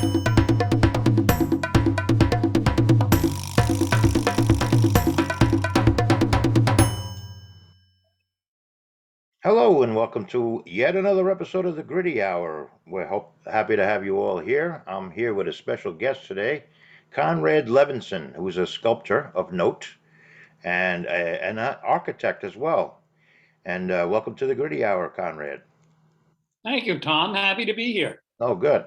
Hello and welcome to yet another episode of the Gritty Hour. Happy to have you all here. I'm here with a special guest today, Conrad Levinson, who's a sculptor of note and an architect as well. And welcome to the Gritty Hour, Conrad. Thank you, Tom. Happy to be here. Oh, good.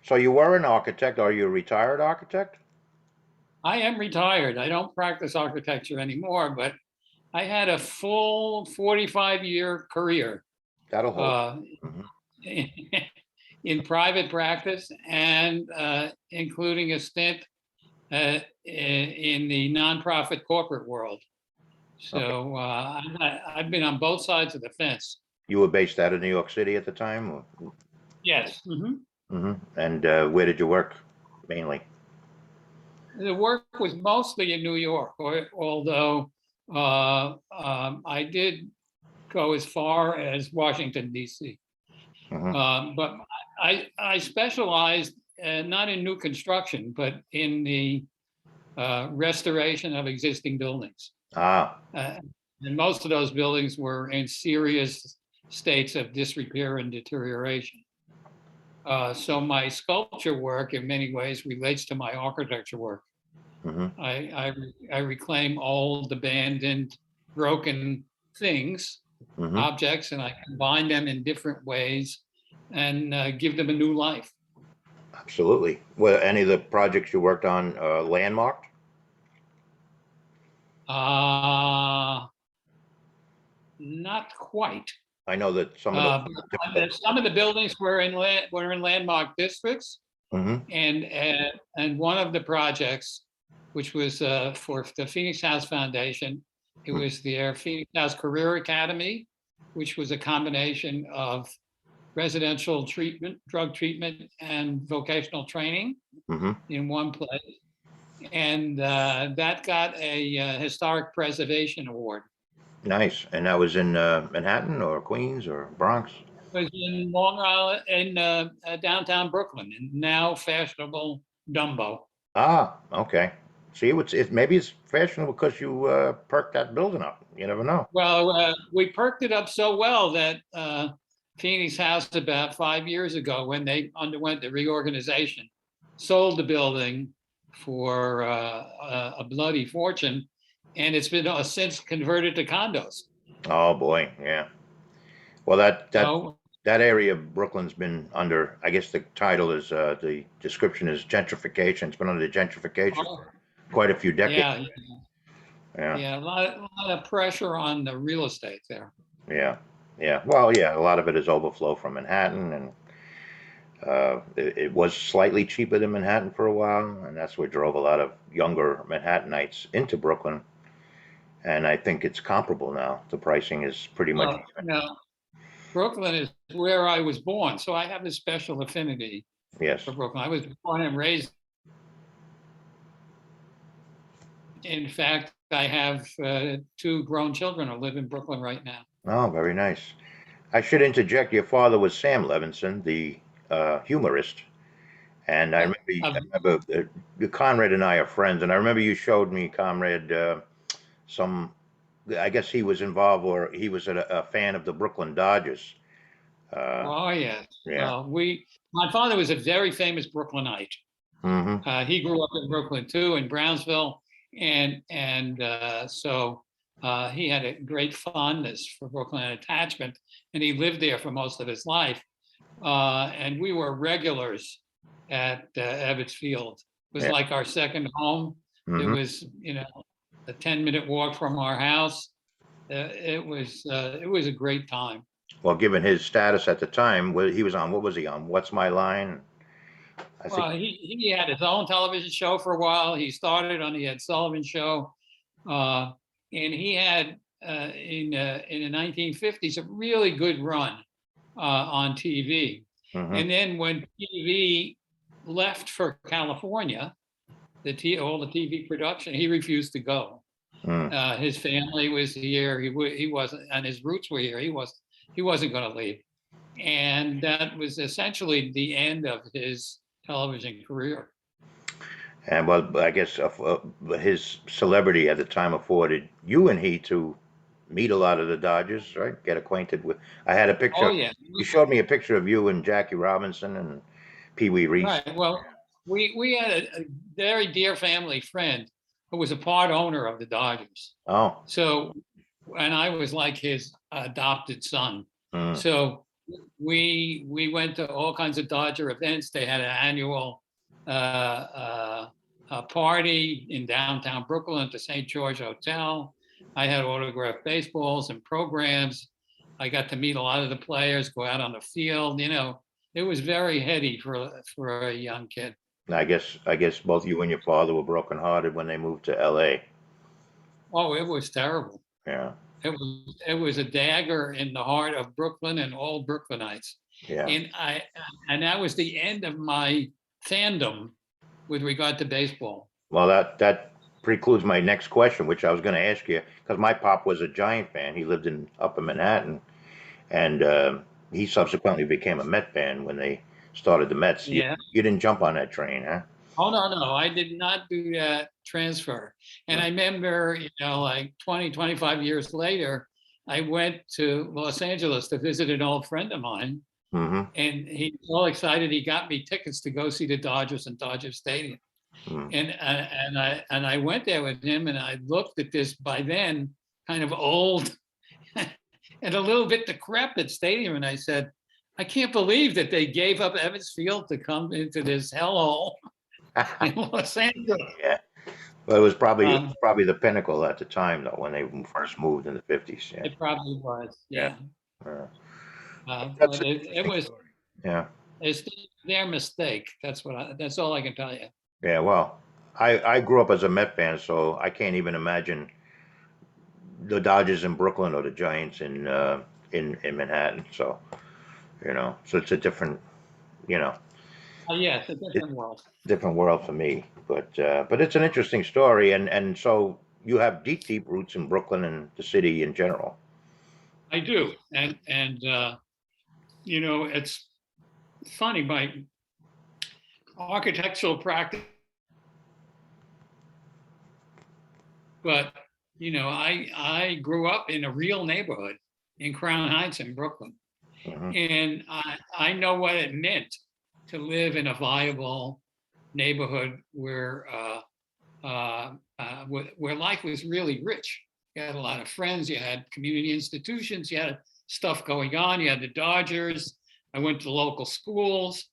So you were an architect. Are you a retired architect? I am retired. I don't practice architecture anymore, but I had a full 45-year career That'll hold. in, in private practice and including a stint in the nonprofit corporate world. So I've been on both sides of the fence. You were based out of New York City at the time? Yes. And where did you work mainly? The work was mostly in New York, although I did go as far as Washington, D.C. But I specialized not in new construction, but in the restoration of existing buildings. And most of those buildings were in serious states of disrepair and deterioration. So my sculpture work in many ways relates to my architecture work. I reclaim old, abandoned, broken things, objects, and I combine them in different ways and give them a new life. Absolutely. Were any of the projects you worked on landmarked? Not quite. I know that some of the buildings were in landmark districts, and one of the projects, which was for the Phoenix House Foundation, it was their Phoenix House Career Academy, which was a combination of residential treatment, drug treatment, and vocational training in one place, and that got a historic preservation award. Nice. And that was in Manhattan or Queens or Bronx? It was in Long Island, in downtown Brooklyn, and now fashionable Dumbo. Okay. See, maybe it's fashionable because you perked that building up. You never know. Well, we perked it up so well that Phoenix House, about 5 years ago, when they underwent the reorganization, sold the building for a bloody fortune. And it's been since converted to condos. Oh boy, yeah. Well, that area of Brooklyn's been under, I guess the title is, the description is gentrification. It's been under gentrification for quite a few decades. Yeah, a lot of pressure on the real estate there. Yeah. Well, yeah, a lot of it is overflow from Manhattan, and it was slightly cheaper than Manhattan for a while, and that's what drove a lot of younger Manhattanites into Brooklyn. And I think it's comparable now. The pricing is pretty much even. No, Brooklyn is where I was born, so I have a special affinity for Brooklyn. I was born and raised. In fact, I have 2 grown children who live in Brooklyn right now. Oh, very nice. I should interject. Your father was Sam Levinson, the humorist. And I remember Conrad and I are friends, and I remember you showed me, Conrad, I guess he was involved, or he was a fan of the Brooklyn Dodgers. Oh yes. Yeah. My father was a very famous Brooklynite. He grew up in Brooklyn too, in Brownsville, and so he had a great fondness for Brooklyn and attachment, and he lived there for most of his life. And we were regulars at Ebbets Field. It was like our second home. It was, a 10-minute walk from our house. It was a great time. Well, given his status at the time, he was on, what was he on? What's My Line? He had his own television show for a while. He started on the Ed Sullivan Show, and he had in the 1950s a really good run on TV. And then when TV left for California, all the TV production, he refused to go. His family was here. He wasn't, and his roots were here. He wasn't going to leave, and that was essentially the end of his television career. And well, I guess his celebrity at the time afforded you and he to meet a lot of the Dodgers, right? Get acquainted with. I had a picture. Oh yeah, You showed me a picture of you and Jackie Robinson and Pee Wee Reese. right. Well, we had a very dear family friend who was a part owner of the Dodgers. Oh, So, and I was like his adopted son. mm, So we went to all kinds of Dodger events. They had an annual party in downtown Brooklyn at the St. George Hotel. I had autographed baseballs and programs. I got to meet a lot of the players, go out on the field. It was very heady for a young kid. I guess both you and your father were brokenhearted when they moved to L.A. Oh, it was terrible. Yeah, It was a dagger in the heart of Brooklyn and all Brooklynites. yeah. And that was the end of my fandom with regard to baseball. Well, that precludes my next question, which I was going to ask you, because my pop was a Giant fan. He lived in Upper Manhattan, and he subsequently became a Met fan when they started the Mets. You, Yeah. you didn't jump on that train, huh? Oh no, I did not do that transfer. And I remember, like 20, 25 years later, I went to Los Angeles to visit an old friend of mine, Mm-hmm. and he was all excited. He got me tickets to go see the Dodgers in Dodger Stadium. Mm-hmm. And I went there with him, and I looked at this by then kind of old and a little bit decrepit stadium, and I said, I can't believe that they gave up Evans Field to come into this hellhole in Los Angeles. Yeah. Well, Um, it was probably the pinnacle at the time, though, when they first moved in the 50s. Yeah. it probably was, Yeah. yeah. Uh, that's But an it interesting was story. Yeah. it's their mistake. That's all I can tell you. Yeah. Well, I grew up as a Met fan, so I can't even imagine the Dodgers in Brooklyn or the Giants in Manhattan. So so it's a different you know Yeah, it's a it's different world. a different world for me. But it's an interesting story, and so you have deep roots in Brooklyn and the city in general. I do, and it's funny. My architectural practice, but I grew up in a real neighborhood in Crown Heights in Brooklyn, Hmm. and I know what it meant to live in a viable neighborhood where life was really rich. You had a lot of friends, you had community institutions, you had stuff going on, you had the Dodgers. I went to local schools.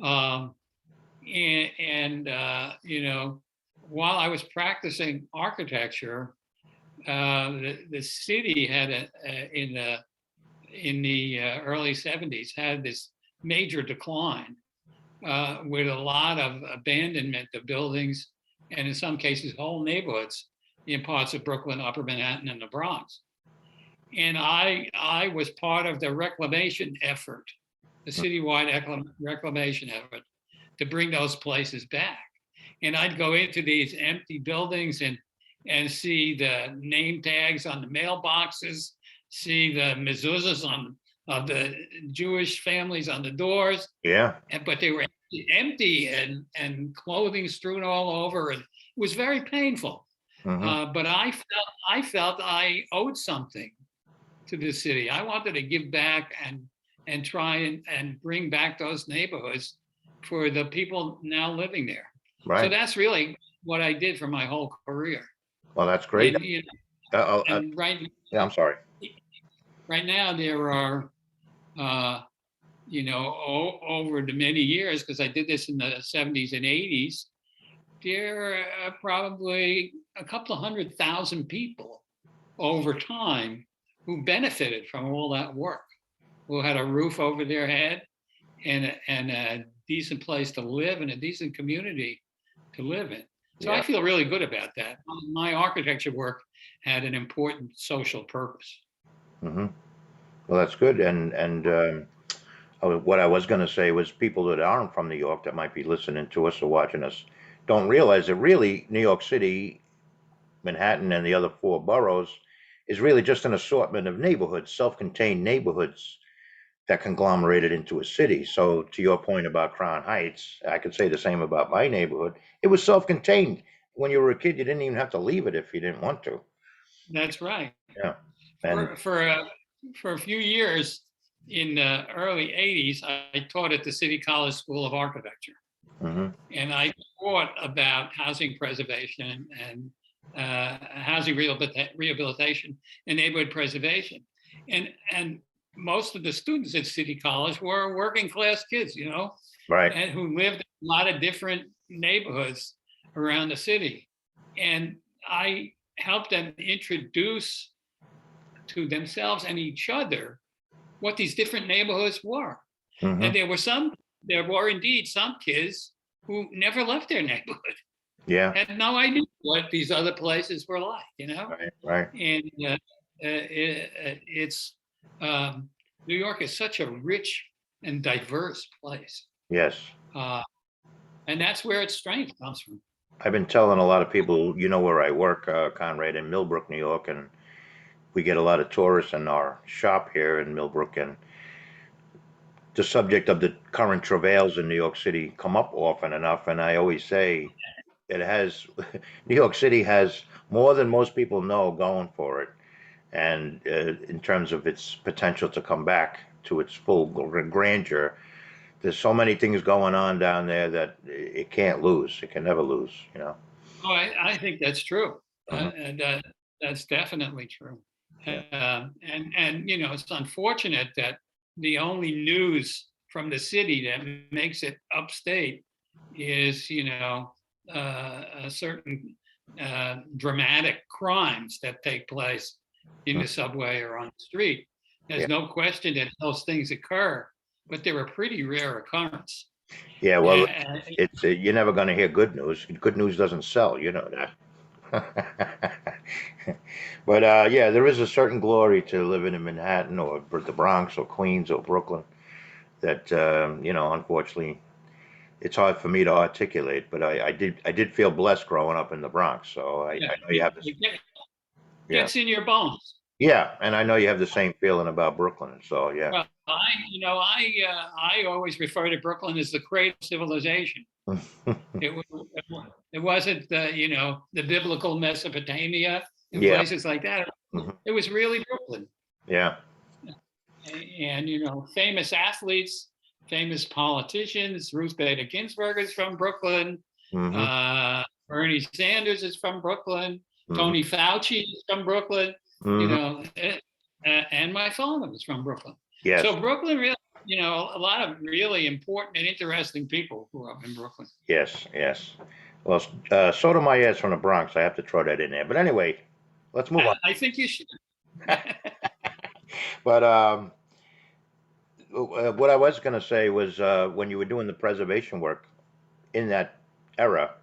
Um, and while I was practicing architecture, the city had in the early 70s had this major decline with a lot of abandonment of buildings, and in some cases whole neighborhoods in parts of Brooklyn, Upper Manhattan, and the Bronx. And I was part of the reclamation effort, the citywide reclamation effort, to bring those places back. And I'd go into these empty buildings and see the name tags on the mailboxes, see the mezuzahs of the Jewish families on the doors, Yeah. but they were empty and clothing strewn all over. And it was very painful. Hmm. But I felt I owed something to the city. I wanted to give back and try and bring back those neighborhoods for the people now living there. So Right. that's really what I did for my whole career. Well, that's great. And and Yeah, I'm sorry. right now there are over the many years, because I did this in the 70s and 80s, there are probably a couple of 100,000 people over time who benefited from all that work, who had a roof over their head and a decent place to live and a decent community to live in. So I Yeah. feel really good about that. My architecture work had an important social purpose. Hmm. Well, that's good. What I was going to say was people that aren't from New York that might be listening to us or watching us don't realize that really New York City, Manhattan, and the other four boroughs is really just an assortment of neighborhoods, self-contained neighborhoods that conglomerated into a city. So to your point about Crown Heights, I could say the same about my neighborhood. It was self-contained. When you were a kid, you didn't even have to leave it if you didn't want to. That's right. Yeah. And For a few years in the early 80s, I taught at the City College School of Architecture. mhm, And I taught about housing preservation and housing rehabilitation and neighborhood preservation. And most of the students at City College were working class kids, right. and who lived in a lot of different neighborhoods around the city. And I helped them introduce to themselves and each other what these different neighborhoods were. And Hmm. there were indeed some kids who never left their neighborhood, Yeah. had no idea what these other places were like. Right. Right. And it's New York is such a rich and diverse place, Yes. uh, and that's where its strength comes from. I've been telling a lot of people, where I work, Conrad, in Millbrook, New York, and we get a lot of tourists in our shop here in Millbrook, and the subject of the current travails in New York City come up often enough, and I always say it has New York City has more than most people know going for it, and in terms of its potential to come back to its full grandeur, there's so many things going on down there that it can't lose. It can never lose. Oh, I think that's true, Mhm. and that's definitely true. Yeah. And it's unfortunate that the only news from the city that makes it upstate is certain dramatic crimes that take place in Mhm. the subway or on the street. Yeah. There's no question that those things occur, but they're a pretty rare occurrence. Yeah. Well, Uh, it's you're never going to hear good news. Good news doesn't sell. You know that. But yeah, there is a certain glory to living in Manhattan or the Bronx or Queens or Brooklyn that unfortunately, it's hard for me to articulate. But I did feel blessed growing up in the Bronx, so I yeah, know you have this. it Yeah, gets in your bones. yeah, and I know you have the same feeling about Brooklyn. So yeah. Well, I always refer to Brooklyn as the cradle of civilization. It wasn't the biblical Mesopotamia and Yeah. places like that. Mhm. It was really Brooklyn, Yeah. and famous athletes, famous politicians. Ruth Bader Ginsburg is from Brooklyn. Hmm. Bernie Sanders is from Brooklyn. Hmm. Tony Fauci is from Brooklyn. You Hmm. know, and my father was from Brooklyn. Yes. So Brooklyn really, a lot of really important and interesting people grew up in Brooklyn. Yes. Yes. Well, Sotomayor is from the Bronx. I have to throw that in there. But anyway, let's move on. I think you should. But what I was going to say was when you were doing the preservation work in that era,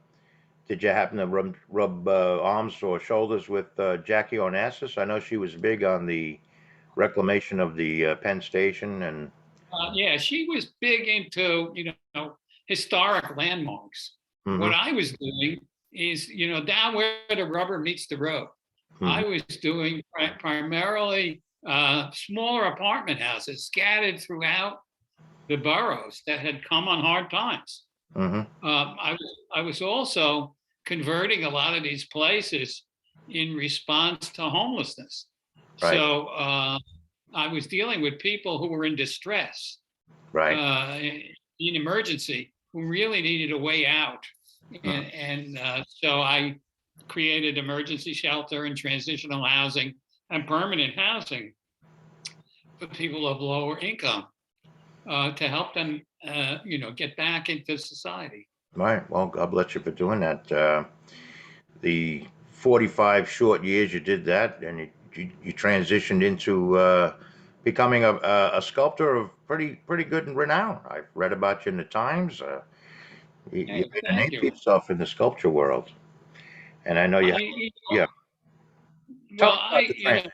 did you happen to rub arms or shoulders with Jackie Onassis? I know she was big on the reclamation of the Penn Station and. Yeah, she was big into historic landmarks. Hmm. What I was doing is down where the rubber meets the road. Hmm. I was doing primarily smaller apartment houses scattered throughout the boroughs that had come on hard times. Hmm. I was also converting a lot of these places in response to homelessness. Right. So I was dealing with people who were in distress, Right. in emergency, who really needed a way out. Mhm. And so I created emergency shelter and transitional housing and permanent housing for people of lower income to help them, get back into society. Right. Well, God bless you for doing that. The 45 short years you did that, and you transitioned into becoming a sculptor of pretty good renown. I've read about you in the Times. You Hey, made a thank name for you. yourself in the sculpture world, and I know you. I, Yeah. Tell well, me about the transition.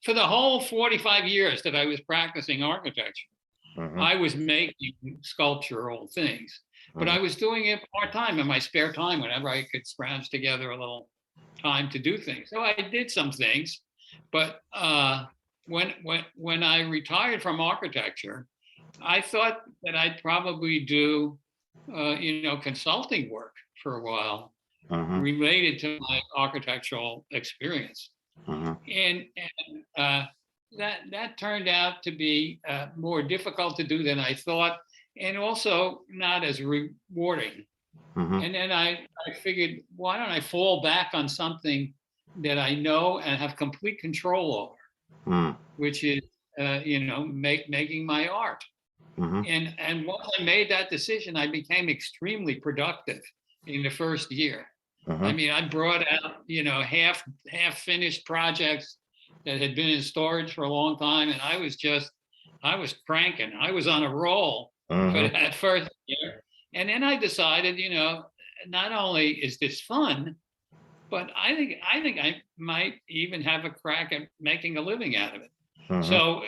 for the whole 45 years that I was practicing architecture, Hmm. I was making sculptural things, but Hmm. I was doing it part time in my spare time whenever I could scrounge together a little time to do things. So I did some things, but when I retired from architecture, I thought that I'd probably do, consulting work for a while Mm-hmm. related to my architectural experience. Mm-hmm. And that turned out to be more difficult to do than I thought, and also not as rewarding. Mm-hmm. And then I figured, why don't I fall back on something that I know and have complete control over, Mm-hmm. which is, making my art. Mm-hmm. And once I made that decision, I became extremely productive in the first year. I Mm-hmm. mean, I brought out, half finished projects that had been in storage for a long time, and I was cranking. I was on a roll for Mm-hmm. that first year, and then I decided, not only is this fun, but I think I might even have a crack at making a living out of it. Mm-hmm. So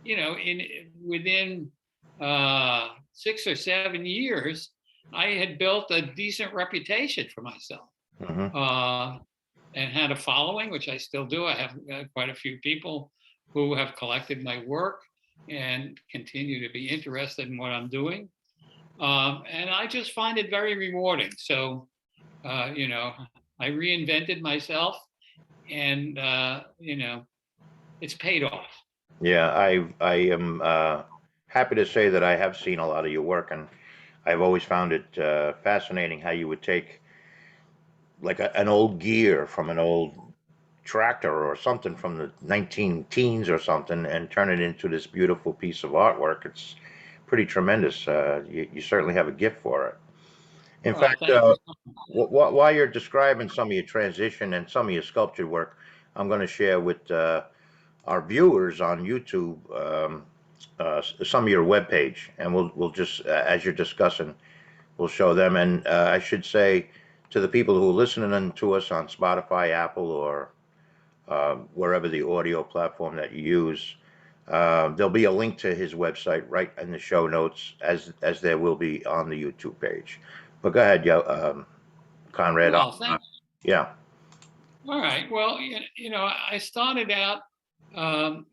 in within 6 or 7 years, I had built a decent reputation for myself, Mm-hmm. uh, and had a following, which I still do. I have quite a few people who have collected my work and continue to be interested in what I'm doing, and I just find it very rewarding. So, I reinvented myself, and it's paid off. Yeah, I am happy to say that I have seen a lot of your work, and I've always found it fascinating how you would take like an old gear from an old tractor or something from the 19 teens or something and turn it into this beautiful piece of artwork. It's pretty tremendous. You certainly have a gift for it. In Well, fact, thank you. while you're describing some of your transition and some of your sculpture work, I'm going to share with our viewers on YouTube some of your webpage, and we'll just as you're discussing, we'll show them. And I should say to the people who are listening to us on Spotify, Apple, or wherever the audio platform that you use, there'll be a link to his website right in the show notes, as there will be on the YouTube page. But go ahead, Conrad. Well, thank Yeah. All right. Well, I started out um,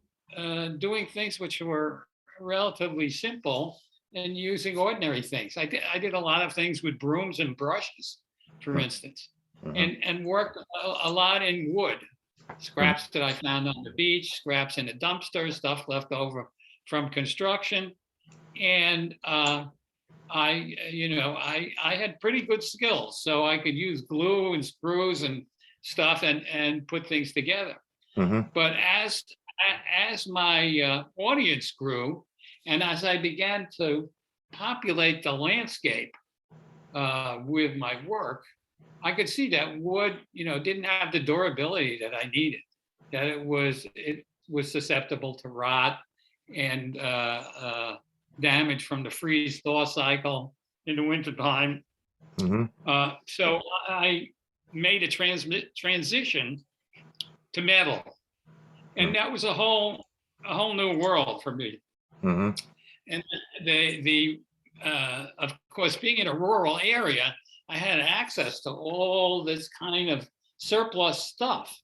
doing things which were relatively simple and using ordinary things. I did a lot of things with brooms and brushes, for instance, Mm-hmm. and worked a lot in wood, Mm-hmm. scraps that I found on the beach, scraps in a dumpster, stuff left over from construction, and I had pretty good skills, so I could use glue and screws and stuff and put things together. Mm-hmm. But as my audience grew, and as I began to populate the landscape with my work, I could see that wood, didn't have the durability that I needed. That it was susceptible to rot and damage from the freeze thaw cycle in the wintertime. Mm-hmm. So I made a transition to metal, and that was a whole new world for me. Mm-hmm. And the of course, being in a rural area, I had access to all this kind of surplus stuff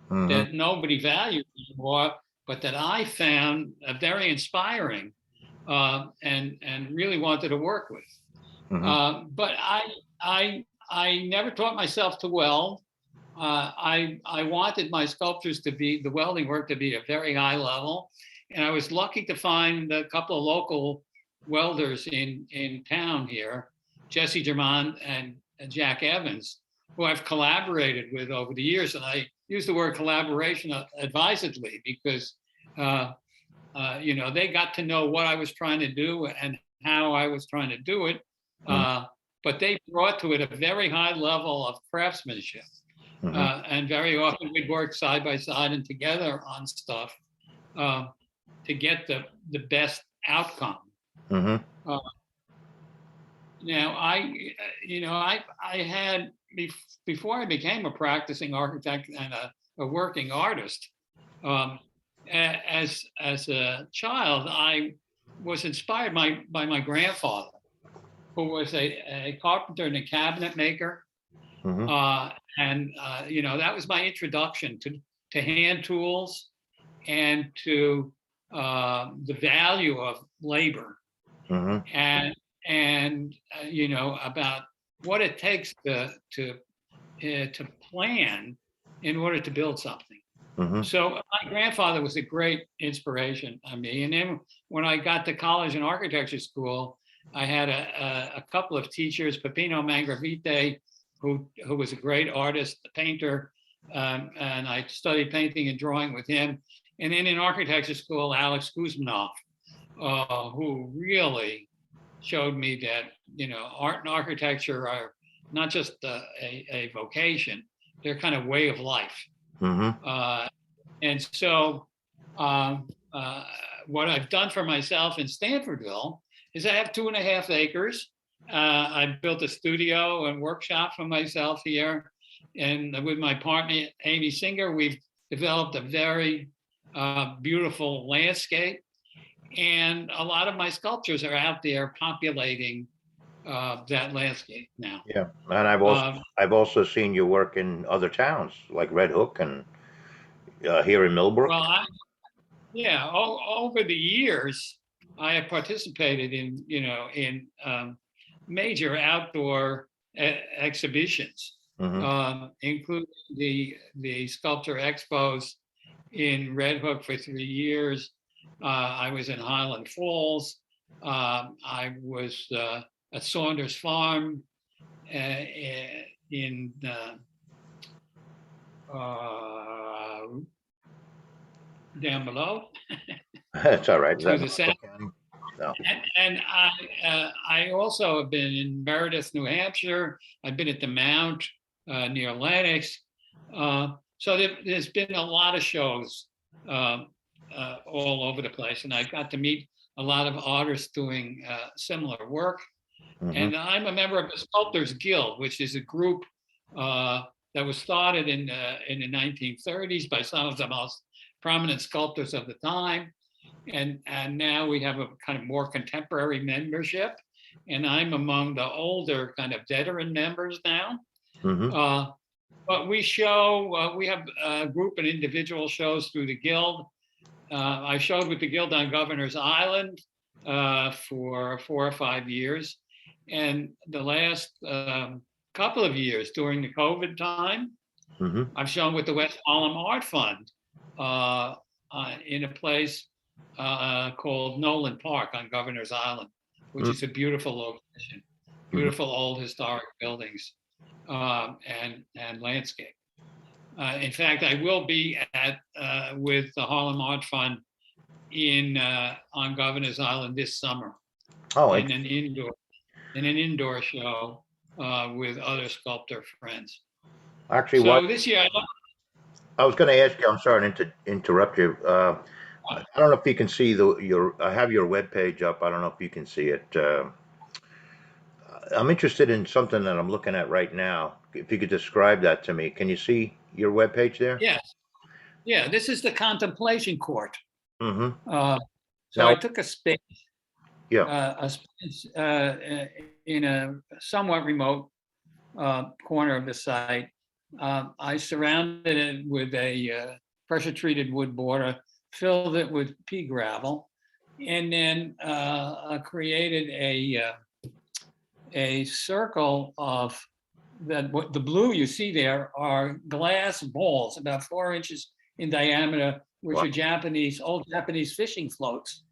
Mm-hmm. that nobody valued anymore, but that I found very inspiring, and really wanted to work with. Mm-hmm. But I never taught myself to weld. I wanted my sculptures to be the welding work to be a very high level, and I was lucky to find a couple of local welders in town here, Jesse Germond and Jack Evans, who I've collaborated with over the years. And I use the word collaboration advisedly because they got to know what I was trying to do and how I was trying to do it. But they brought to it a very high level of craftsmanship. Mm-hmm. And very often we'd work side by side and together on stuff to get the best outcome. Mm-hmm. Now, I had before I became a practicing architect and a working artist. As a child, I was inspired by my grandfather, who was a carpenter and a cabinet maker. Mm-hmm. And that was my introduction to hand tools and to the value of labor, Hmm. and you know, about what it takes to plan in order to build something. Hmm. So my grandfather was a great inspiration on me. And then when I got to college and architecture school, I had a couple of teachers, Peppino Mangravite, who was a great artist, a painter, and I studied painting and drawing with him. And then in architecture school, Alex Kuzmanov, who really showed me that, you know, art and architecture are not just a vocation, they're kind of way of life. Hmm. And so what I've done for myself in Stanfordville is I have 2.5 acres. I built a studio and workshop for myself here. And with my partner, Amy Singer, we've developed a very beautiful landscape. And a lot of my sculptures are out there populating that landscape now. Yeah, and Um, I've also seen your work in other towns like Red Hook and here in Millbrook. well, yeah, over the years, I have participated in, you know, in major outdoor exhibitions, Hmm. including the sculpture expos in Red Hook for 3 years. I was in Highland Falls. I was at Saunders Farm in down below That's all right. Is to that the south. Millbrook County? No. And I also have been in Meredith, New Hampshire. I've been at the Mount near Lenox. So there's been a lot of shows all over the place, and I got to meet a lot of artists doing similar work. Hmm. And I'm a member of the Sculptors Guild, which is a group that was started in the 1930s by some of the most prominent sculptors of the time. And now we have a kind of more contemporary membership, and I'm among the older kind of veteran members now. Hmm. But we show, we have group and individual shows through the Guild. I showed with the Guild on Governor's Island for 4 or 5 years. And the last couple of years during the COVID time, Hmm. I've shown with the West Harlem Art Fund in a place called Nolan Park on Governor's Island, which is a beautiful location, Hmm. beautiful old historic buildings and landscape. In fact, I will be at with the Harlem Art Fund in on Governor's Island this summer Oh, in an indoor show with other sculptor friends. actually, what So this year, I was going to ask you, I'm sorry to interrupt you. I don't know if you can see I have your web page up. I don't know if you can see it. I'm interested in something that I'm looking at right now. If you could describe that to me. Can you see your web page there? yes, yeah, this is the contemplation court. Hmm. So I Now, took a space, yeah. in a somewhat remote corner of the site. I surrounded it with a pressure treated wood border, filled it with pea gravel, and then created a circle of that. What the blue you see there are glass balls about 4 inches in diameter, which Wow. are old Japanese fishing floats.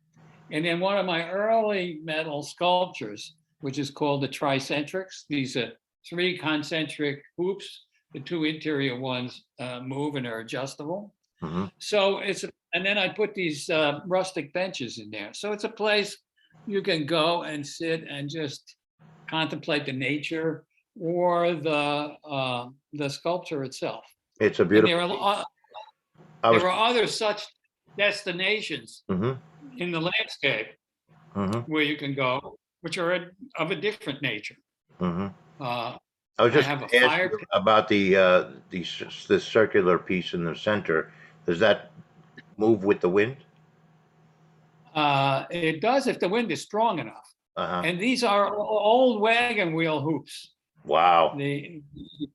And then one of my early metal sculptures, which is called the tricentrics. These are 3 concentric hoops. The 2 interior ones move and are adjustable. Hmm. So and then I put these rustic benches in there. So it's a place you can go and sit and just contemplate the nature or the sculpture itself. It's a And beautiful piece. there are other such destinations Hmm. in the landscape Hmm. where you can go, which are of a different nature. Hmm. Uh, I was I just have a going to ask fire you pit. about the circular piece in the center. Does that move with the wind? It does if the wind is strong enough. Uh-huh. And these are old wagon wheel hoops. Wow. The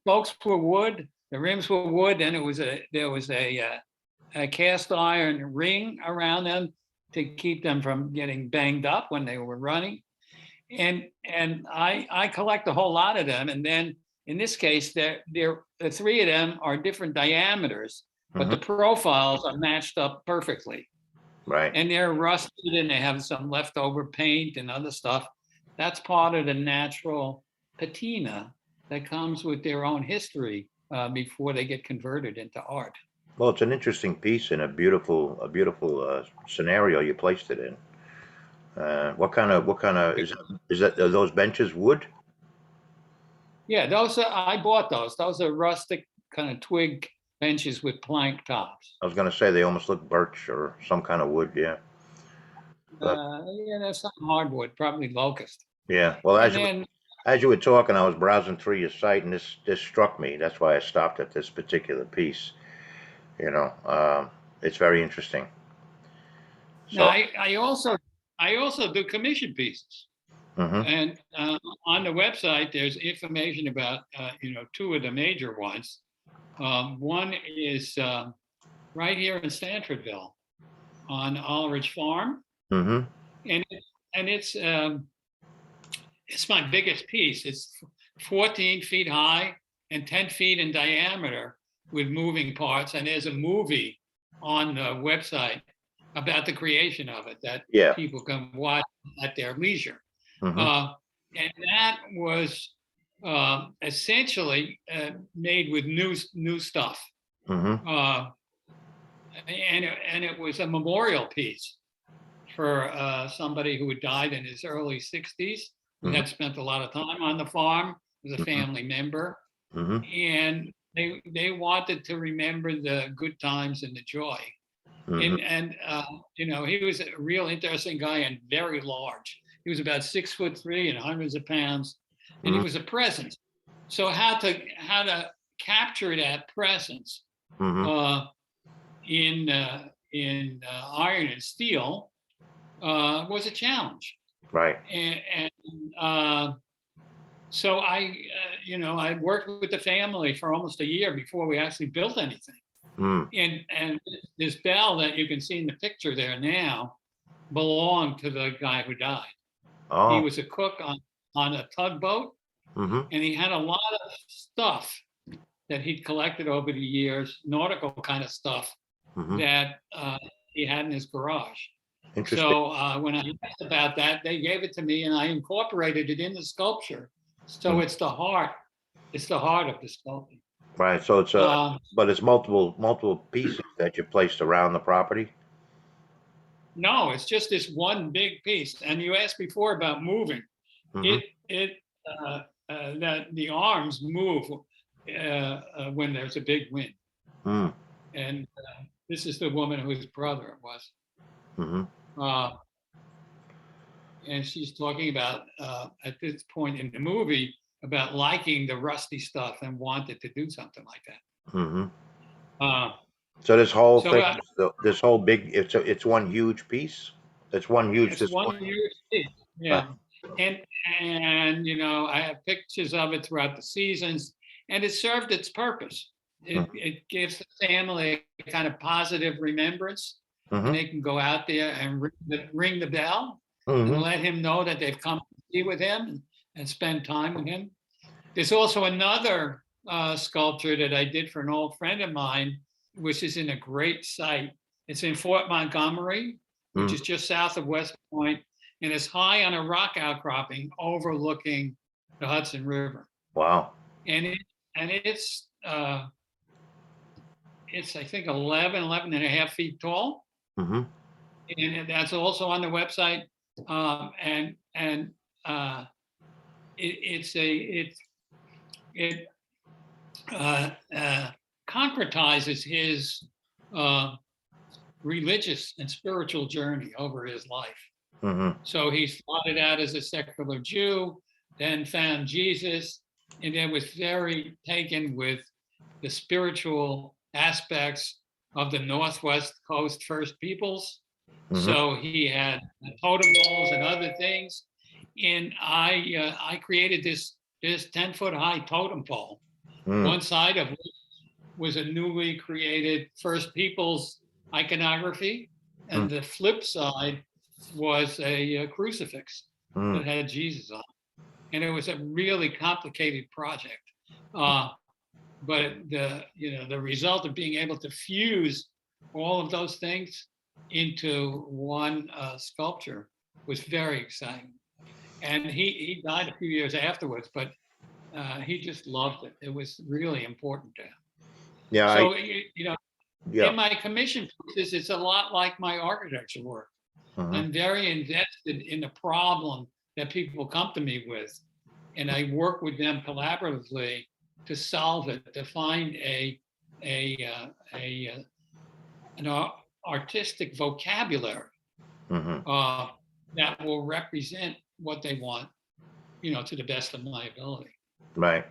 spokes were wood, the rims were wood, and there was a a cast iron ring around them to keep them from getting banged up when they were running. And I collect a whole lot of them. And then in this case, the three of them are different diameters, but the profiles are matched up perfectly. Right. And they're rusted and they have some leftover paint and other stuff. That's part of the natural patina that comes with their own history before they get converted into art. Well, it's an interesting piece and a beautiful scenario you placed it in. What kind of is that? Are those benches wood? Yeah, I bought those. Those are rustic kind of twig benches with plank tops. I was going to say they almost look birch or some kind of wood. Yeah, but Yeah, there's some hardwood, probably locust. yeah. Well, And then, as you were talking, I was browsing through your site, and this struck me. That's why I stopped at this particular piece. You know, it's very interesting. now So, I also do commission pieces. hmm And on the website, there's information about two of the major ones. One is right here in Stanfordville on Ulrich Farm, hmm and it's my biggest piece. It's 14 feet high and 10 feet in diameter with moving parts. And there's a movie on the website about the creation of it that yeah, people can watch at their leisure. hmm And that was essentially made with new stuff. hmm Uh, and it was a memorial piece for somebody who had died in his early 60s, who hmm had spent a lot of time on the farm, was a hmm family member. hmm And they wanted to remember the good times and the joy. hmm And he was a real interesting guy and very large. He was about 6'3" and hundreds of pounds, and he hmm was a presence. So how to capture that presence hmm uh, in iron and steel was a challenge. right, And so I worked with the family for almost a year before we actually built anything. mm. And this bell that you can see in the picture there now belonged to the guy who died. He Oh, was a cook on a tugboat, hmm and he had a lot of stuff that he'd collected over the years, nautical kind of stuff hmm that he had in his garage. interesting, So when I asked about that, they gave it to me, and I incorporated it in the sculpture. So Mm. it's the heart of the sculpture. Right. So Um, but it's multiple pieces that you placed around the property. no, it's just this one big piece. And you asked before about moving. hmm It that the arms move when there's a big wind. mm And this is the woman whose brother it was. hmm Uh, and she's talking about at this point in the movie about liking the rusty stuff and wanted to do something like that. hmm Uh, So this whole so thing, this whole big, it's one huge piece. It's one huge it's one display. huge piece. Right. Yeah. And I have pictures of it throughout the seasons, and it served its purpose. It gives the family a kind of positive remembrance, and hmm they can go out there and ring the bell and hmm let him know that they've come to be with him and spend time with him. There's also another sculpture that I did for an old friend of mine, which is in a great site. It's in Fort Montgomery, which hmm is just south of West Point, and it's high on a rock outcropping overlooking the Hudson River. Wow. And it's I think 11 and a half feet tall, hmm and that's also on the website. And it concretizes his religious and spiritual journey over his life. hmm So he started out as a secular Jew, then found Jesus, and then was very taken with the spiritual aspects of the Northwest Coast First Peoples. hmm So he had totem poles and other things, and I created this 10-foot high totem pole, mm one side of which was a newly created First Peoples iconography, and the flip side was a crucifix that had Jesus on it. And it was a really complicated project. But the result of being able to fuse all of those things into one sculpture was very exciting. And he died a few years afterwards, but he just loved it. It was really important to him. Yeah, So, yeah. in my commission pieces, it's a lot like my architecture work. I'm very invested in the problem that people come to me with, and I work with them collaboratively to solve it, to find an artistic vocabulary that will represent what they want, to the best of my ability. Right.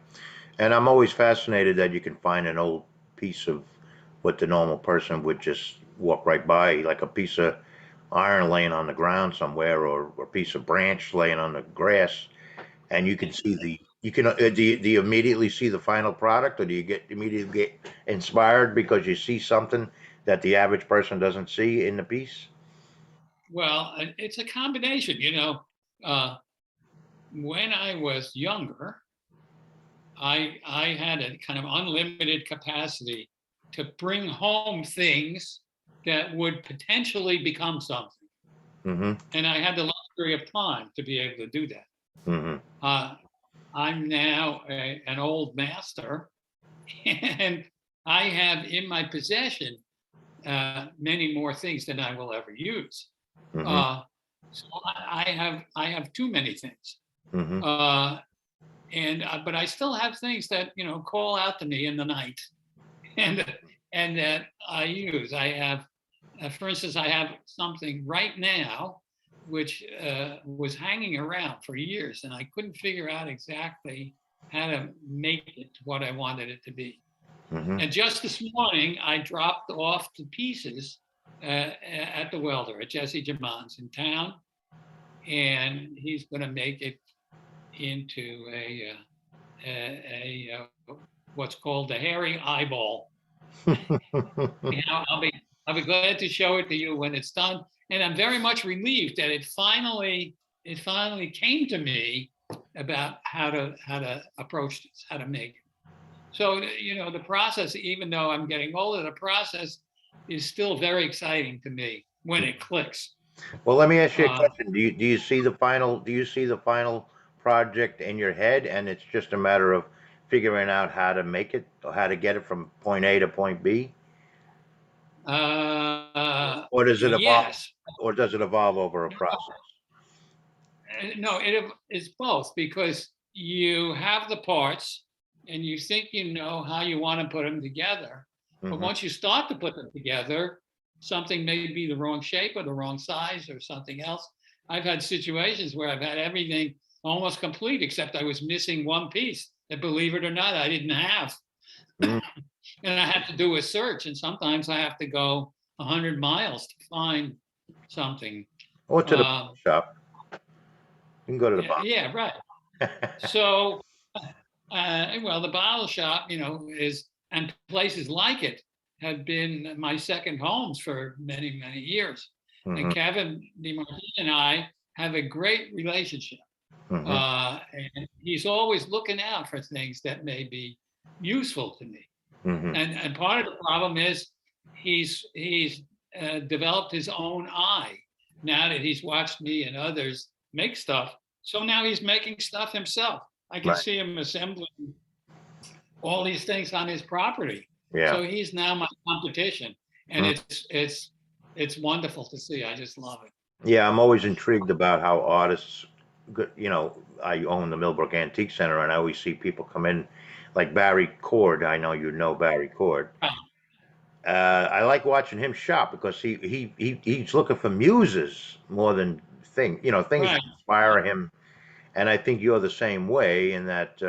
And I'm always fascinated that you can find an old piece of what the normal person would just walk right by, like a piece of iron laying on the ground somewhere, or a piece of branch laying on the grass, and you can see do you immediately see the final product, or do you immediately get inspired because you see something that the average person doesn't see in the piece? Well, it's a combination. When I was younger, I had a kind of unlimited capacity to bring home things that would potentially become something. And I had the luxury of time to be able to do that. I'm now an old master, and I have in my possession many more things than I will ever use. So I have too many things. But I still have things that call out to me in the night, and that I use. I have, for instance, I have something right now which was hanging around for years, and I couldn't figure out exactly how to make it what I wanted it to be. And just this morning, I dropped off the pieces at the welder at Jesse Jamon's in town, and he's going to make it into a what's called the hairy eyeball. I'll be glad to show it to you when it's done. And I'm very much relieved that it finally came to me about how to approach this, how to make it. So the process, even though I'm getting older, the process is still very exciting to me when it clicks. Well, let me ask you a question. Do you see the final project in your head, and it's just a matter of figuring out how to make it, or how to get it from point A to point B? Or does it evolve? Yes. Or does it evolve over a process? No, it's both, because you have the parts and you think you know how you want to put them together. But once you start to put them together, something may be the wrong shape or the wrong size or something else. I've had situations where I've had everything almost complete, except I was missing one piece that, believe it or not, I didn't have. And I had to do a search, and sometimes I have to go 100 miles to find something. Or to the shop. You can go to the bottle. Yeah, right. So, well, the bottle shop, is, and places like it have been my second homes for many, many years. And Kevin DeMartini and I have a great relationship. And he's always looking out for things that may be useful to me. And part of the problem is he's developed his own eye now that he's watched me and others make stuff. So now he's making stuff himself. I can see him assembling all these things on his property. Yeah. So he's now my competition, and it's wonderful to see. I just love it. Yeah, I'm always intrigued about how artists, I own the Millbrook Antique Center, and I always see people come in, like Barry Cord. I know you know Barry Cord. I like watching him shop because he's looking for muses more than things that inspire him. And I think you're the same way in that.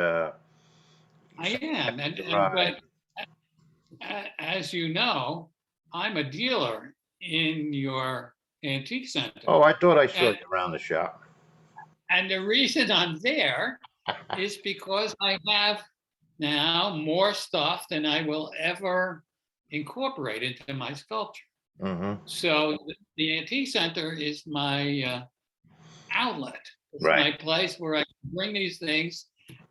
I am, but as you know, I'm a dealer in your antique center. Oh, I thought I saw you around the shop. And the reason I'm there is because I have now more stuff than I will ever incorporate into my sculpture. Mm-hmm. So the Antique Center is my outlet. It's Right. my place where I bring these things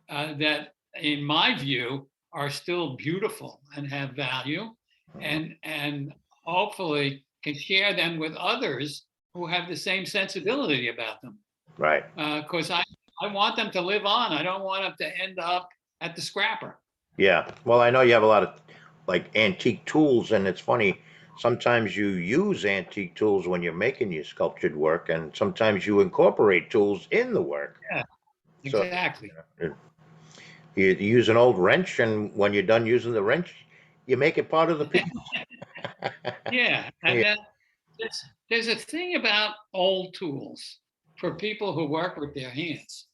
that, in my view, are still beautiful and have value, Mm-hmm. and hopefully can share them with others who have the same sensibility about them. Right. Because I want them to live on. I don't want them to end up at the scrapper. Yeah. Well, I know you have a lot of like antique tools, and it's funny. Sometimes you use antique tools when you're making your sculptured work, and sometimes you incorporate tools in the work. Yeah, So exactly. you use an old wrench, and when you're done using the wrench, you make it part of the piece. Yeah, Yeah. and there's a thing about old tools for people who work with their hands.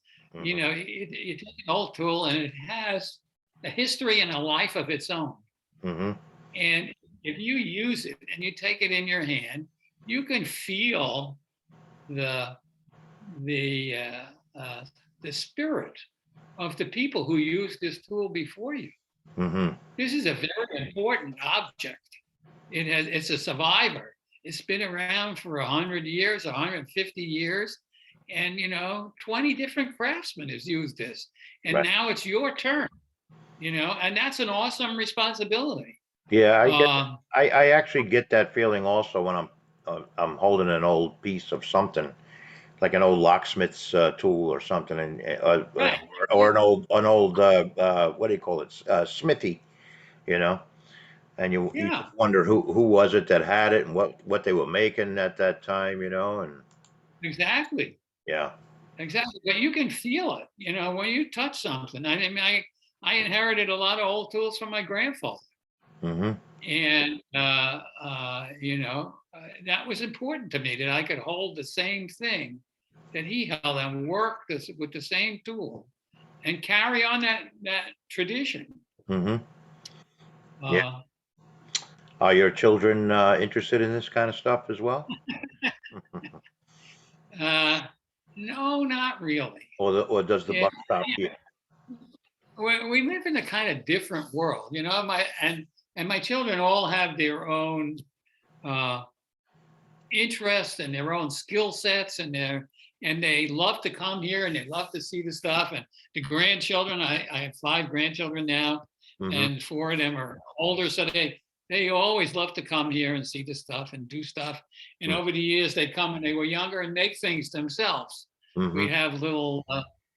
You Mhm. know, you take an old tool and it has a history and a life of its own. Mhm. And if you use it and you take it in your hand, you can feel the the uh, uh, the spirit of the people who used this tool before you. Mhm. This is a very important object. It's a survivor. It's been around for 100 years, 150 years, and 20 different craftsmen has used this. And Right. now it's your turn, and that's an awesome responsibility. Yeah, I get. Um, I actually get that feeling also when I'm holding an old piece of something, like an old locksmith's tool or something, and right. or an old what do you call it? Smithy, you know. And you Yeah, just wonder who was it that had it and what they were making at that time, and exactly. yeah. Exactly. But you can feel it, when you touch something. I mean, I inherited a lot of old tools from my grandfather. Hmm. And that was important to me, that I could hold the same thing that he held and work with the same tool and carry on that tradition. Hmm. Yeah. Uh, Are your children interested in this kind of stuff as well? uh, no, not really. Or does the Yeah, buck stop here? we live in a kind of different world, and my children all have their own uh, interests and their own skill sets, and they love to come here and they love to see the stuff. And the grandchildren, I have 5 grandchildren now, Hmm. and 4 of them are older, so they always love to come here and see the stuff and do stuff. And over the years, they come when they were younger and make things themselves. Hmm. We have little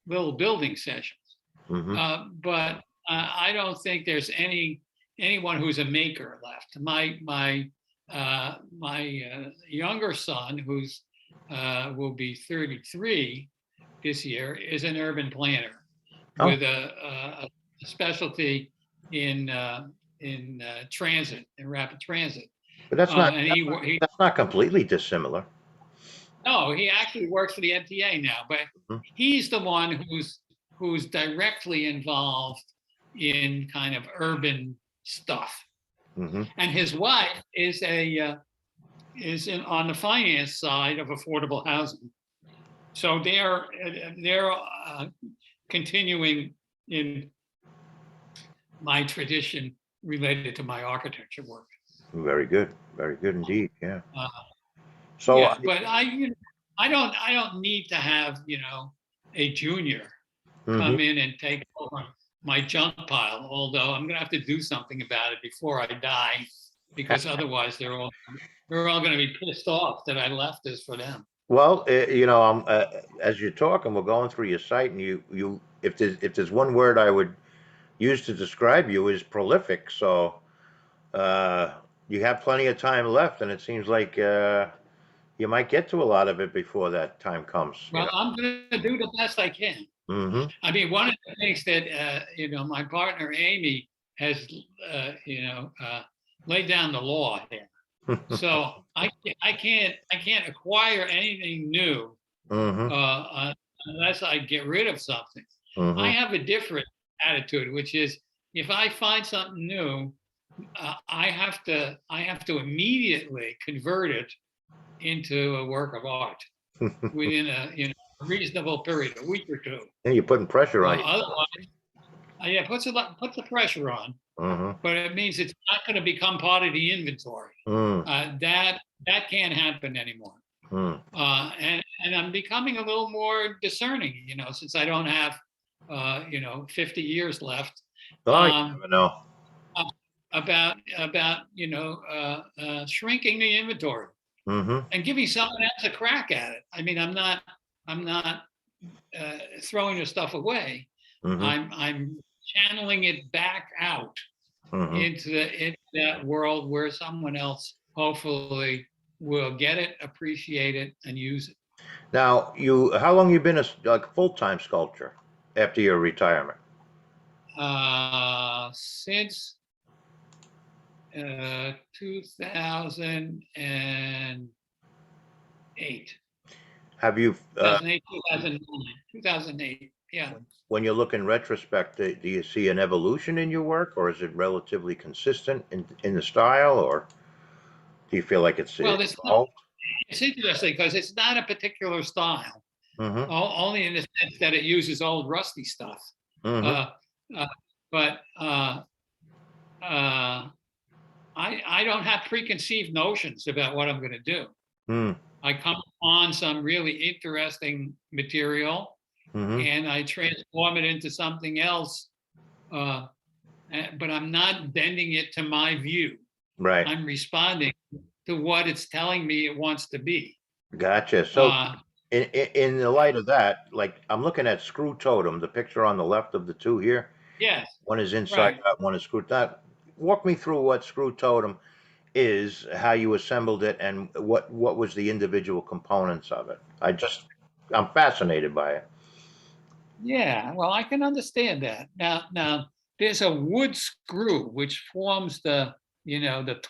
building sessions, Hmm. but I don't think there's anyone who's a maker left. My younger son, who's will be 33 this year, is an urban planner Oh, with a specialty in transit, in rapid transit, but that's not and that's not that's not completely dissimilar. no, he actually works for the MTA now, but he's the one who's directly involved in kind of urban stuff. Hmm. And his wife on the finance side of affordable housing. So they're continuing in my tradition related to my architecture work. Very good indeed. Yeah. Uh, So, yeah, but I don't need to have a junior mhm. come in and take over my junk pile. Although I'm going to have to do something about it before I die, because otherwise they're all going to be pissed off that I left this for them. Well, as you're talking, we're going through your site, and if there's one word I would use to describe you is prolific. So, uh, you have plenty of time left, and it seems like you might get to a lot of it before that time comes. Well, I'm going to do the best I can. Hmm. I mean, one of the things that my partner Amy has laid down the law here. So I can't acquire anything new Hmm. unless I get rid of something. I Hmm. have a different attitude, which is, if I find something new, I have to immediately convert it into a work of art within a reasonable period, a week or two. And you're putting pressure on you. Otherwise, Yeah, puts the pressure on, Mm-hmm. but it means it's not going to become part of the inventory. Mm, That can't happen anymore. mm. And I'm becoming a little more discerning, since I don't have 50 years left. Oh, you Um, never know. uh, about shrinking the inventory Mm-hmm. and giving someone else a crack at it. I mean, I'm not throwing the stuff away. Mm-hmm. I'm channeling it back out Mm-hmm. into that world where someone else hopefully will get it, appreciate it, and use it. Now, how long you been a like full-time sculptor after your retirement? Since 2008, Have you, 2008, 2009, 2008. Yeah. when you look in retrospect, do you see an evolution in your work, or is it relatively consistent in the style, or do you feel like it's Well, evolved? it's interesting because it's not a particular style, Mm-hmm. only in the sense that it uses old rusty stuff. Mm-hmm. Uh, uh, but I don't have preconceived notions about what I'm going to do. Mm, I come upon some really interesting material mm-hmm. and I transform it into something else, uh, but I'm not bending it to my view. Right. I'm responding to what it's telling me it wants to be. Gotcha. So, Uh, in the light of that, like I'm looking at Screw Totem, the picture on the left of the two here. yes, One is inside right. out, one is screwed out. Walk me through what Screw Totem is, how you assembled it, and what was the individual components of it. I'm fascinated by it. Yeah, well, I can understand that. Now there's a wood screw which forms the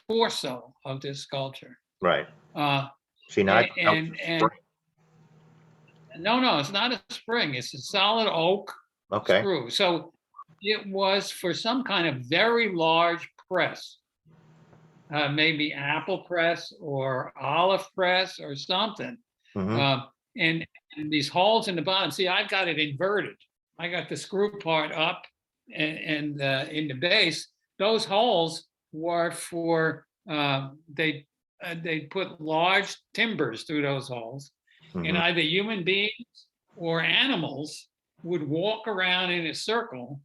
torso of this sculpture. Right. Uh, See, now I and, thought that was and a and spring. no, it's not a spring. It's a solid oak Okay. screw. So it was for some kind of very large press, maybe apple press or olive press or something. Mm-hmm. Um, and these holes in the bottom. See, I've got it inverted. I got the screw part up, and in the base, those holes were for they put large timbers through those holes, and Mm-hmm. either human beings or animals would walk around in a circle,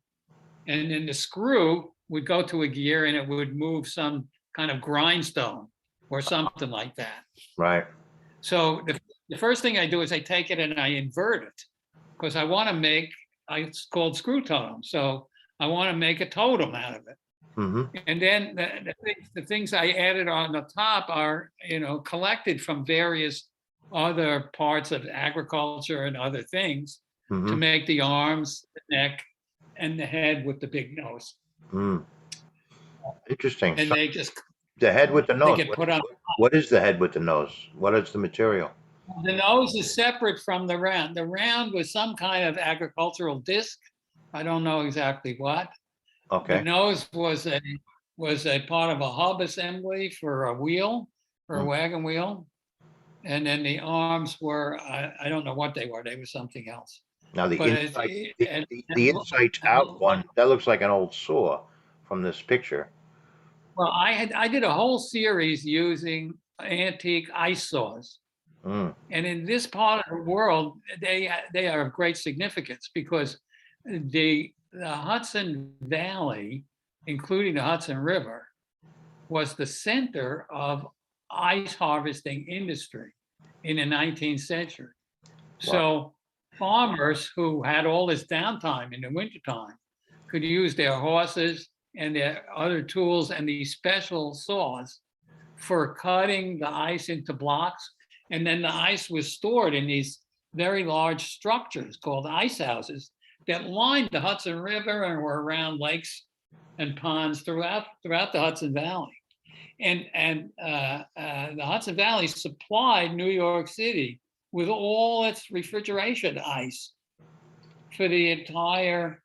and then the screw would go to a gear and it would move some kind of grindstone or something like that. Right. So the first thing I do is I take it and I invert it because I want to make, it's called screw totem. So I want to make a totem out of it. Mm-hmm. And then the things I added on the top are, collected from various other parts of agriculture and other things to Mm-hmm. make the arms, the neck, and the head with the big nose. Mm. Interesting. And So they just, the head with the they nose. get put on. What is the head with the nose? What is the material? The nose is separate from the round. The round was some kind of agricultural disc. I don't know exactly what. The Okay. nose was a part of a hub assembly for a wheel, for a Mm. wagon wheel. And then the arms were, I don't know what they were. They were something else. Now the But inside, the inside out one, that looks like an old saw from this picture. well, I did a whole series using antique ice saws. Mm. And in this part of the world, they are of great significance because the Hudson Valley, including the Hudson River, was the center of ice harvesting industry in the 19th century. Wow. So farmers who had all this downtime in the wintertime could use their horses and their other tools and these special saws for cutting the ice into blocks. And then the ice was stored in these very large structures called ice houses that lined the Hudson River and were around lakes and ponds throughout the Hudson Valley. And the Hudson Valley supplied New York City with all its refrigeration ice for the entire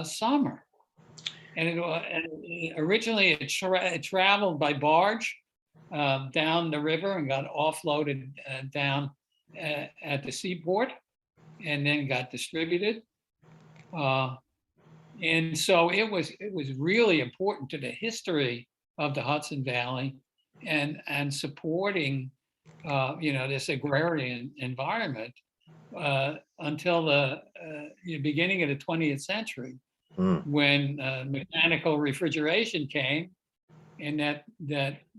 summer. And originally it traveled by barge down the river and got offloaded down at the seaport and then got distributed. And so it was really important to the history of the Hudson Valley and supporting this agrarian environment until the beginning of the 20th century, Mm. when mechanical refrigeration came, and that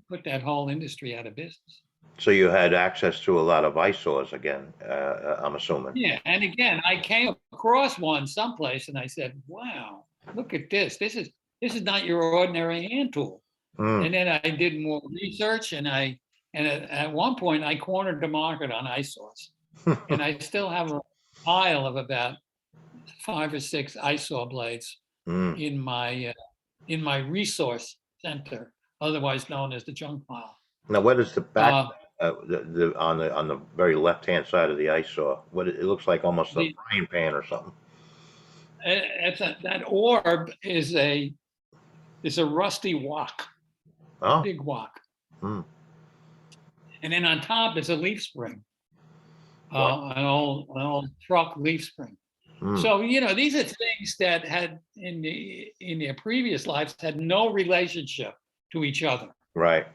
put that whole industry out of business. So you had access to a lot of eyesores again, I'm assuming. Yeah, and again, I came across one someplace, and I said, "Wow, look at this! This is not your ordinary hand tool." Mm. And then I did more research, and at one point I cornered the market on eyesores, and I still have a pile of about 5 or 6 eyesore blades Mm. in my resource center, otherwise known as the junk pile. Now, what is the back, Uh, on the very left-hand side of the eyesore? What it looks like almost a the frying pan or something. that orb is a rusty wok, Oh. big wok, Mm. and then on top is a leaf spring, Wow. an old truck leaf spring. Mm. So these are things that had in their previous lives had no relationship to each other, Right.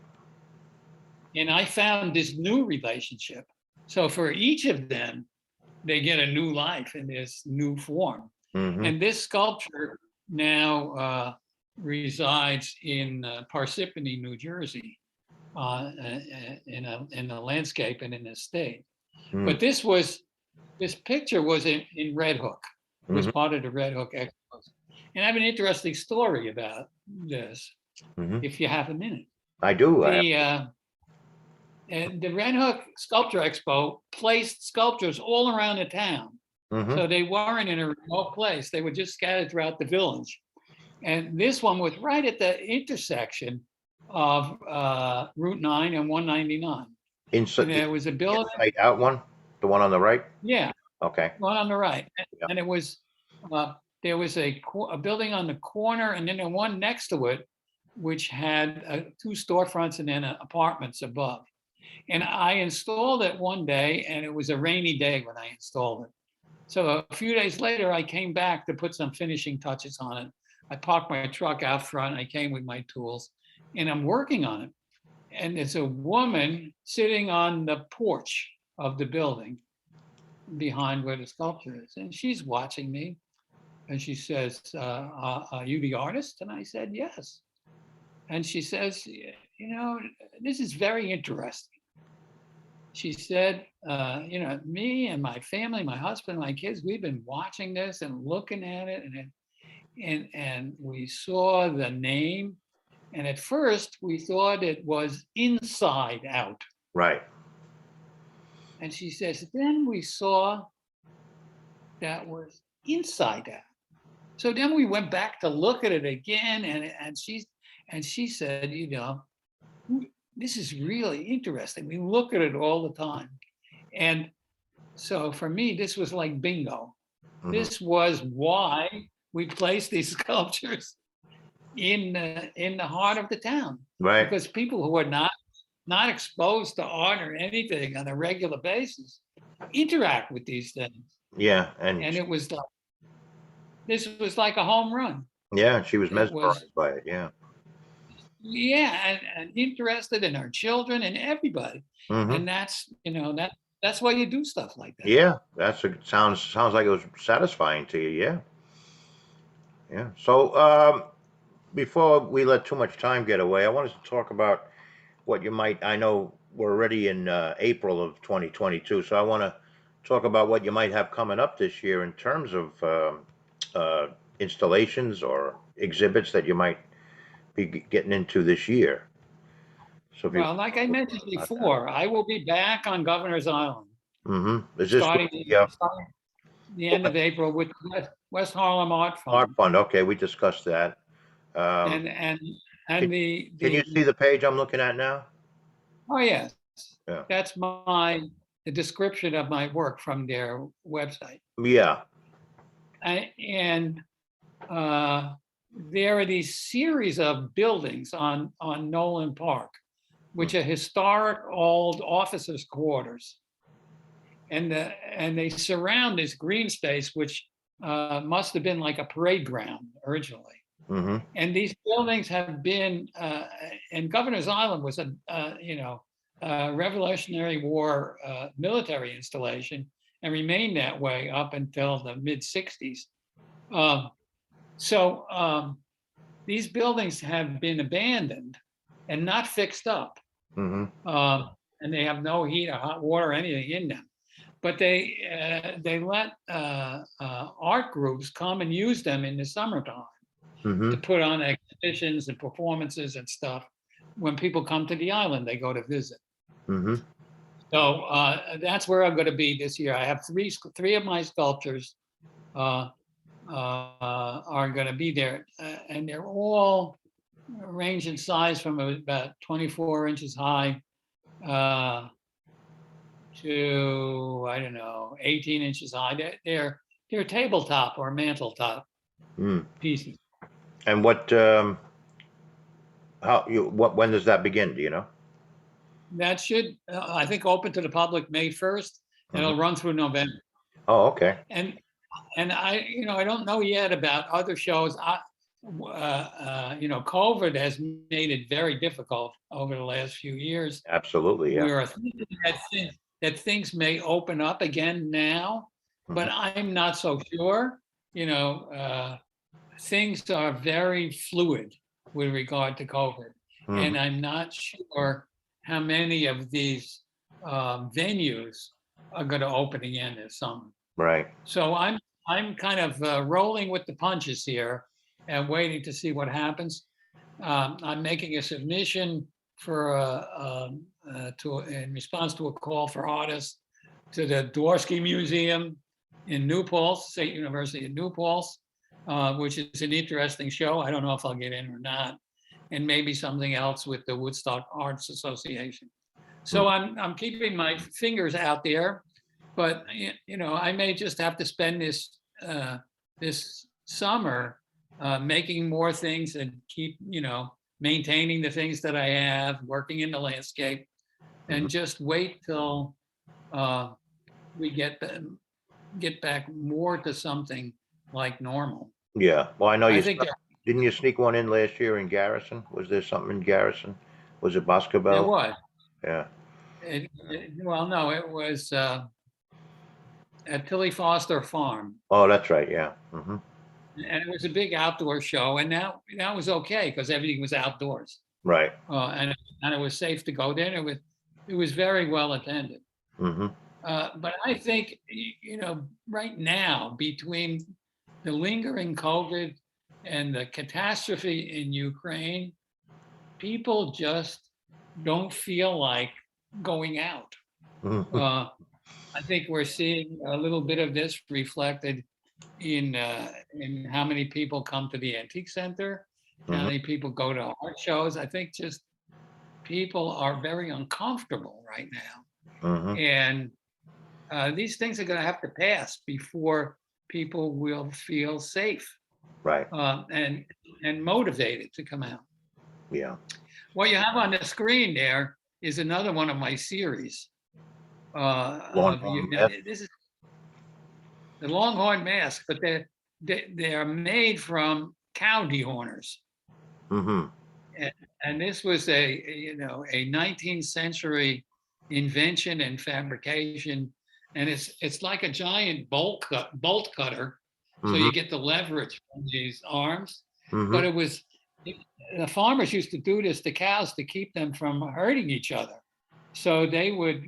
and I found this new relationship. So for each of them, they get a new life in this new form. Mm-hmm. And this sculpture now resides in Parsippany, New Jersey, in a landscape and in a state. Mm. But this picture was in Red Hook, was Mm-hmm. part of the Red Hook Expo. And I have an interesting story about this, Mm-hmm. if you have a minute. I do. And the Red Hook Sculpture Expo placed sculptures all around the town. Mm-hmm. So they weren't in a remote place. They were just scattered throughout the village. And this one was right at the intersection of Route 9 and 199. And Inside, there was a building. inside out one, the one on the right. Yeah, Okay. one on the right. Yeah. And it was, there was a building on the corner, and then the one next to it, which had 2 storefronts and then apartments above. And I installed it one day, and it was a rainy day when I installed it. So a few days later, I came back to put some finishing touches on it. I parked my truck out front. I came with my tools, and I'm working on it. And there's a woman sitting on the porch of the building behind where the sculpture is. And she's watching me. And she says, are you the artist? And I said, yes. And she says, this is very interesting. She said, me and my family, my husband, my kids, we've been watching this and looking at it, and we saw the name, and at first we thought it was Inside Out. Right. And she says, then we saw that was Inside Out. So then we went back to look at it again, and she said, this is really interesting. We look at it all the time. And so for me, this was like bingo. Mm-hmm. This was why we placed these sculptures in the heart of the town. Right. Because people who are not exposed to art or anything on a regular basis interact with these things. Yeah. And it was like, this was like a home run. Yeah, she was mesmerized by it. Yeah. Yeah, and interested in our children and everybody. Mm-hmm. And that's why you do stuff like that. Yeah, sounds like it was satisfying to you. Yeah. Yeah. So before we let too much time get away, I wanted to talk about what you might. I know we're already in April of 2022, so I want to talk about what you might have coming up this year in terms of installations or exhibits that you might be getting into this year. So, well, like I mentioned before, I will be back on Governor's Island. Mm-hmm. Is this starting the end of April with West Harlem Art Fund. Art Fund? Okay, we discussed that. And can the you see the page I'm looking at now? Oh yes, Yeah. That's the description of my work from their website. Yeah. And there are these series of buildings on Nolan Park, which are historic old officers' quarters, and they surround this green space, which must have been like a parade ground originally. Mm-hmm. And these buildings have been, and Governor's Island was a Revolutionary War military installation and remained that way up until the mid 60s. So these buildings have been abandoned and not fixed up. Mm-hmm. And they have no heat or hot water or anything in them. But they let art groups come and use them in the summertime Mm-hmm. to put on exhibitions and performances and stuff. When people come to the island, they go to visit. Mm-hmm. So that's where I'm going to be this year. I have three of my sculptures are going to be there, and they're all range in size from about 24 inches high to, I don't know, 18 inches high. They're tabletop or manteltop Mm. pieces. And what when does that begin? Do you know? That should, I think, open to the public May 1st. And Mm-hmm. it'll run through November. Oh, okay. And I don't know yet about other shows. COVID has made it very difficult over the last few years. Absolutely, yeah. We're thinking that things may open up again now, but I'm not so sure. Things are very fluid with regard to COVID, Mm-hmm. and I'm not sure how many of these venues are going to open again this summer. Right. So I'm kind of rolling with the punches here and waiting to see what happens. I'm making a submission for in response to a call for artists to the Dworsky Museum in New Paltz, State University in New Paltz, which is an interesting show. I don't know if I'll get in or not, and maybe something else with the Woodstock Arts Association. So I'm keeping my fingers out there, but I may just have to spend this summer making more things and keep maintaining the things that I have, working in the landscape, and just wait till we get back more to something like normal. Yeah. Well, I know I you think didn't you sneak one in last year in Garrison? Was there something in Garrison? Was it there Boscobel? was. Yeah. Well, no, it was at Tilly Foster Farm, Oh, that's right. Yeah. Mm-hmm. and it was a big outdoor show, and that was okay because everything was outdoors, Right. and it was safe to go there. It was very well attended. Mm-hmm. But I think right now, between the lingering COVID and the catastrophe in Ukraine, people just don't feel like going out. Mm-hmm. I think we're seeing a little bit of this reflected in how many people come to the antique center, how many people go to art shows. I think just people are very uncomfortable right now, Mm-hmm. and these things are going to have to pass before people will feel safe Right. and motivated to come out. Yeah. What you have on the screen there is another one of my series. This is the Longhorn mask, but they're made from cow dehorners. Mm-hmm. And this was a 19th century invention and fabrication, and it's like a giant bolt cutter, so you get the leverage from these arms. Mm-hmm. But the farmers used to do this to cows to keep them from hurting each other. So they would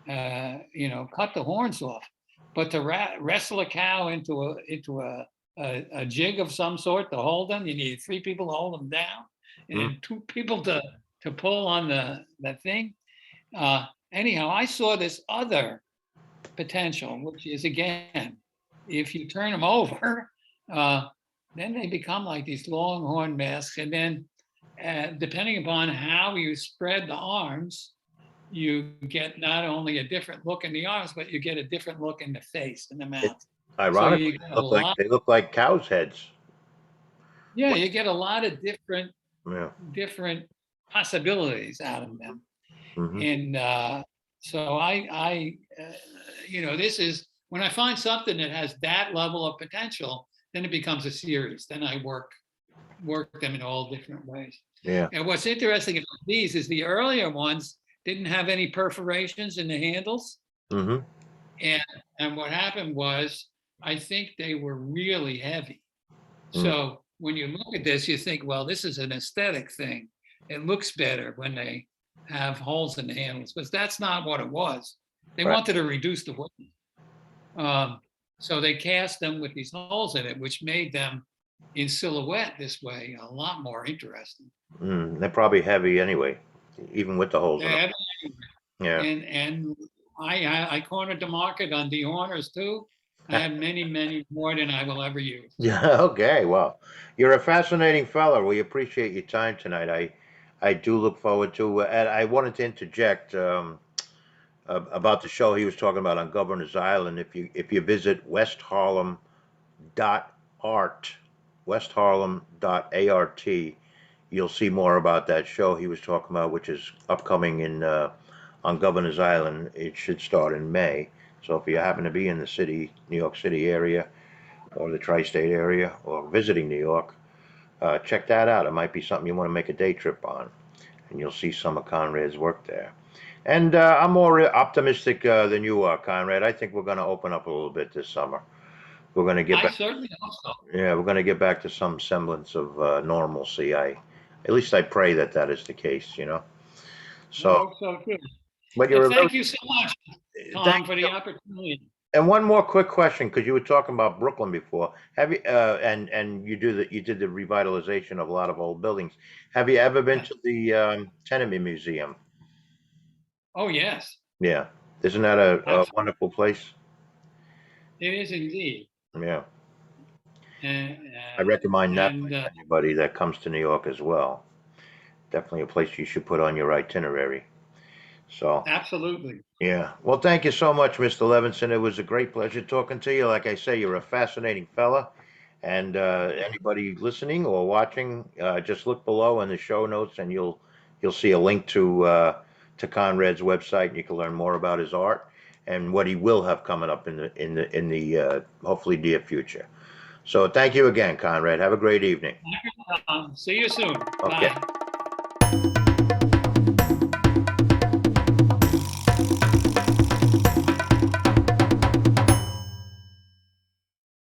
cut the horns off. But to wrestle a cow into a jig of some sort to hold them, you need 3 people to hold them down, and 2 people to pull on the thing. Anyhow, I saw this other potential, which is, again, if you turn them over, then they become like these longhorn masks. And then depending upon how you spread the arms, you get not only a different look in the arms, but you get a different look in the face and the mouth. Ironically, they look like cows' heads. Yeah, you get a lot of Yeah. different possibilities out of them. Mm-hmm. And so I this is when I find something that has that level of potential, then it becomes a series. Then I work them in all different ways. Yeah. And what's interesting about these is the earlier ones didn't have any perforations in the handles. Mm-hmm. And what happened was, I think they were really heavy. Mm. So when you look at this, you think, well, this is an aesthetic thing. It looks better when they have holes in the handles, but that's not what it was. They Right. wanted to reduce the weight. So they cast them with these holes in it, which made them in silhouette this way a lot more interesting. They're probably heavy anyway, even with the holes in them. Yeah. And I cornered the market on dehorners too. I have many more than I will ever use. Yeah. Okay. Well, you're a fascinating fellow. We appreciate your time tonight. I do look forward to. And I wanted to interject about the show he was talking about on Governor's Island. If you visit westharlem.art, westharlem.art, you'll see more about that show he was talking about, which is upcoming in on Governor's Island. It should start in May. So if you happen to be in the city, New York City area, or the tri-state area, or visiting New York, check that out. It might be something you want to make a day trip on, and you'll see some of Conrad's work there. And I'm more optimistic than you are, Conrad. I think we're going to open up a little bit this summer. We're going to get I back. certainly hope so. Yeah, we're going to get back to some semblance of normalcy. At least I pray that that is the case. I So, hope so too. but And you're a very thank you so much, Tom, thank for you. the opportunity. And one more quick question, because you were talking about Brooklyn before. Have you and you did the revitalization of a lot of old buildings. Have you ever been Yeah. to the Tenement Museum? Oh, yes, Yeah, isn't that a absolutely. wonderful place? It is indeed. Yeah, And, I recommend that and place to anybody that comes to New York as well. Definitely a place you should put on your itinerary. So, absolutely. yeah. Well, thank you so much, Mr. Levinson. It was a great pleasure talking to you. Like I say, you're a fascinating fella. And anybody listening or watching, just look below in the show notes, and you'll see a link to Conrad's website, and you can learn more about his art and what he will have coming up in the hopefully near future. So thank you again, Conrad. Have a great evening. See you soon. Okay. Bye.